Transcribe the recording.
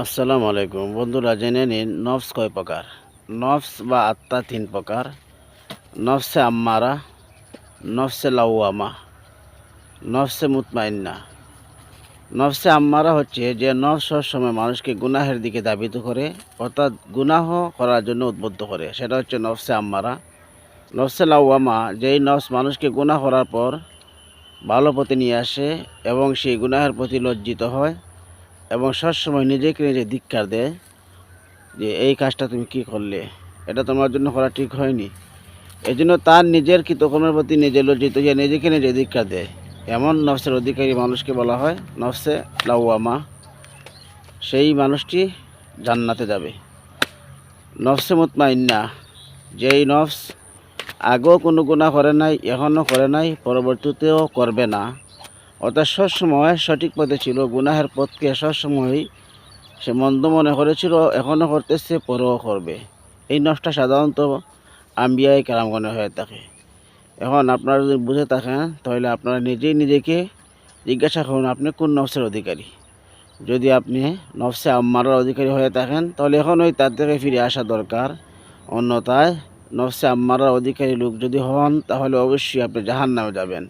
আসসালামু আলাইকুম বন্ধুরা, জেনে নিন নফস কয় প্রকার। নফস বা আত্মা তিন প্রকার: নফসে আম্মারা, নফসে লাওয়ামা, নফসে মুতমাইন্না। নফসে আম্মারা হচ্ছে যে নফস সবসময় মানুষকে গুনাহের দিকে ধাবিত করে, অর্থাৎ গুনাহ করার জন্য উদ্বুদ্ধ করে, সেটা হচ্ছে নফসে আম্মারা। নফসে লাওয়ামা, যেই নফস মানুষকে গুনাহ করার পর ভালো পথে নিয়ে আসে এবং সেই গুনাহের প্রতি লজ্জিত হয় এবং সবসময় নিজেকে নিজে ধিক্কার দেয় যে এই কাজটা তুমি কি করলে, এটা তোমার জন্য করা ঠিক হয়নি। এই জন্য তার নিজের কৃতকর্মের প্রতি নিজে লজ্জিত যে নিজেকে নিজে ধিক্কার দেয়, এমন নফসের অধিকারী মানুষকে বলা হয় নফসে লাওয়ামা। সেই মানুষটি জান্নাতে যাবে। নফসে মুতমাইন্না, যেই নফস আগেও কোনো গুনাহ করে নাই, এখনও করে নাই, পরবর্তীতেও করবে না, অর্থাৎ সবসময় সঠিক পথে ছিল, গুনাহের পথকে সবসময়ই সে মন্দ মনে করেছিল, এখনও করতেছে, পরেও করবে। এই নফসটা সাধারণত আম্বিয়ায়ে কেরামগণে হয়ে থাকে। এখন আপনারা যদি বুঝে থাকেন তাহলে আপনারা নিজেই নিজেকে জিজ্ঞাসা করুন আপনি কোন নফসের অধিকারী। যদি আপনি নফসে আম্মারার অধিকারী হয়ে থাকেন তাহলে এখনই তার থেকে ফিরে আসা দরকার। অন্যথায় নফসে আম্মারার অধিকারী লোক যদি হন তাহলে অবশ্যই আপনি জাহান্নামে যাবেন।